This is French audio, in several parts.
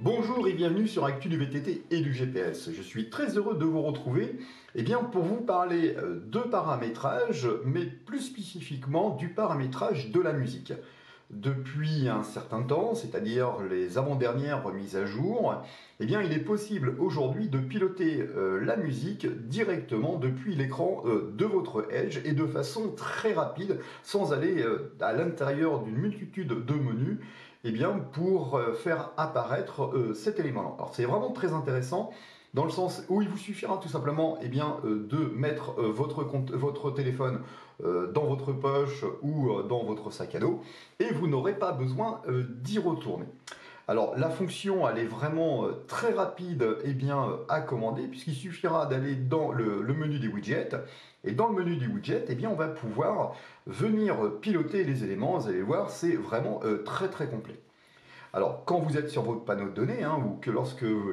Bonjour et bienvenue sur Actu du VTT et du GPS. Je suis très heureux de vous retrouver pour vous parler de paramétrage, mais plus spécifiquement du paramétrage de la musique. Depuis un certain temps, c'est-à-dire les avant-dernières mises à jour, il est possible aujourd'hui de piloter la musique directement depuis l'écran de votre Edge et de façon très rapide, sans aller à l'intérieur d'une multitude de menus, pour faire apparaître cet élément-là. Alors c'est vraiment très intéressant dans le sens où il vous suffira tout simplement de mettre votre téléphone dans votre poche ou dans votre sac à dos et vous n'aurez pas besoin d'y retourner. Alors la fonction elle est vraiment très rapide à commander puisqu'il suffira d'aller dans le menu des widgets et dans le menu des widgets on va pouvoir venir piloter les éléments. Vous allez voir, c'est vraiment très très complet. Alors, quand vous êtes sur votre panneau de données,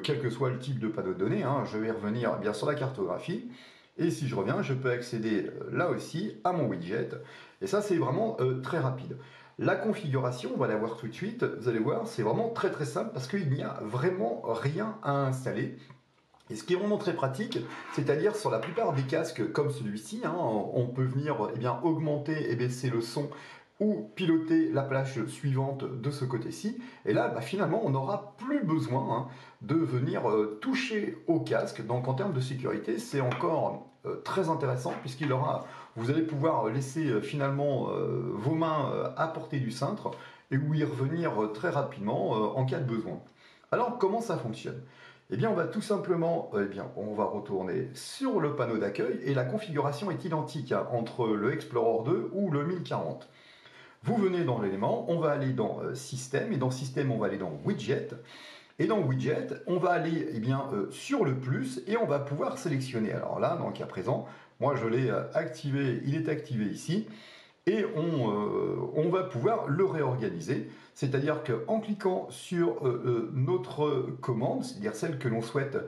quel que soit le type de panneau de données, je vais revenir sur la cartographie, et si je reviens, je peux accéder là aussi à mon widget, et ça c'est vraiment très rapide. La configuration, on va la voir tout de suite, vous allez voir, c'est vraiment très très simple, parce qu'il n'y a vraiment rien à installer. Et ce qui est vraiment très pratique, c'est-à-dire sur la plupart des casques comme celui-ci, on peut venir augmenter et baisser le son ou piloter la plage suivante de ce côté-ci. Et là, finalement, on n'aura plus besoin de venir toucher au casque. Donc en termes de sécurité, c'est encore très intéressant vous allez pouvoir laisser finalement vos mains à portée du cintre et où y revenir très rapidement en cas de besoin. Alors comment ça fonctionne ? On va tout simplement, on va retourner sur le panneau d'accueil et la configuration est identique entre le Explorer 2 ou le 1040. Vous venez dans l'élément, on va aller dans Système, et dans Système, on va aller dans Widget. Et dans Widget, on va aller sur le plus, et on va pouvoir sélectionner. Alors là, dans le cas présent, moi je l'ai activé, il est activé ici, et on va pouvoir le réorganiser. C'est-à-dire qu'en cliquant sur notre commande, c'est-à-dire celle que l'on souhaite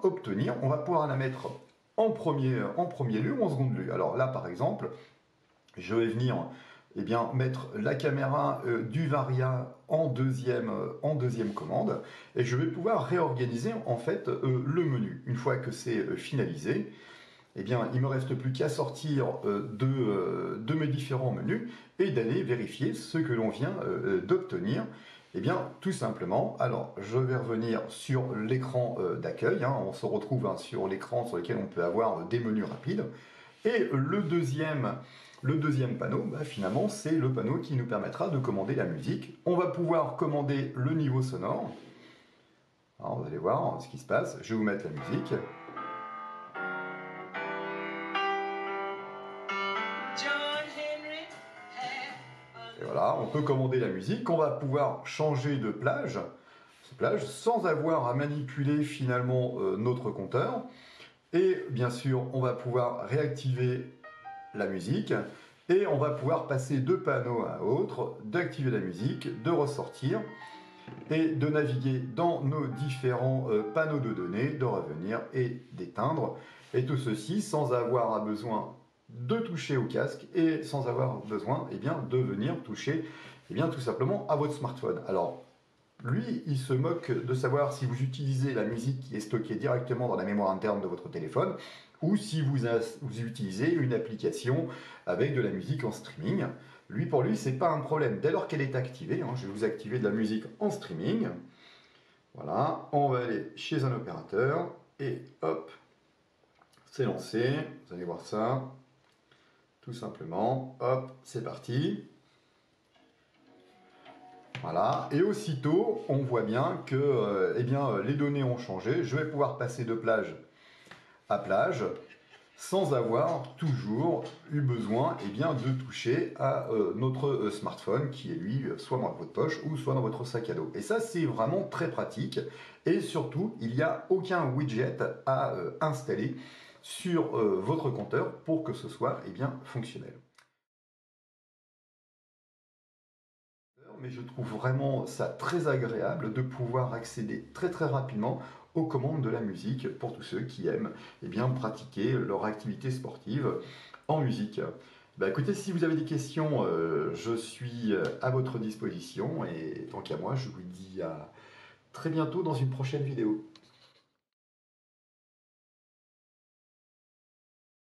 obtenir, on va pouvoir la mettre en premier lieu ou en second lieu. Alors là, par exemple, je vais venir mettre la caméra du Varia en deuxième commande et je vais pouvoir réorganiser en fait le menu. Une fois que c'est finalisé, il ne me reste plus qu'à sortir de mes différents menus et d'aller vérifier ce que l'on vient d'obtenir. Tout simplement, alors je vais revenir sur l'écran d'accueil, on se retrouve sur l'écran sur lequel on peut avoir des menus rapides. Et le deuxième panneau, finalement, c'est le panneau qui nous permettra de commander la musique. On va pouvoir commander le niveau sonore. Alors, vous allez voir ce qui se passe. Je vais vous mettre la musique. Et voilà, on peut commander la musique. On va pouvoir changer de plage sans avoir à manipuler finalement notre compteur. Et bien sûr, on va pouvoir réactiver la musique et on va pouvoir passer de panneau à autre, d'activer la musique, de ressortir et de naviguer dans nos différents panneaux de données, de revenir et d'éteindre. Et tout ceci sans avoir besoin de toucher au casque et sans avoir besoin de venir toucher tout simplement à votre smartphone. Alors, lui, il se moque de savoir si vous utilisez la musique qui est stockée directement dans la mémoire interne de votre téléphone ou si vous utilisez une application avec de la musique en streaming. Pour lui, c'est pas un problème. Dès lors qu'elle est activée, je vais vous activer de la musique en streaming. Voilà, on va aller chez un opérateur et hop, c'est lancé. Vous allez voir ça. Tout simplement, hop, c'est parti. Voilà, et aussitôt, on voit bien que les données ont changé. Je vais pouvoir passer de plage à plage sans avoir toujours eu besoin de toucher à notre smartphone qui est lui soit dans votre poche ou soit dans votre sac à dos. Et ça, c'est vraiment très pratique. Et surtout, il n'y a aucun widget à installer sur votre compteur pour que ce soit fonctionnel. Mais je trouve vraiment ça très agréable de pouvoir accéder très très rapidement aux commandes de la musique pour tous ceux qui aiment pratiquer leur activité sportive en musique. Écoutez, si vous avez des questions, je suis à votre disposition et tant qu'à moi, je vous dis à très bientôt dans une prochaine vidéo.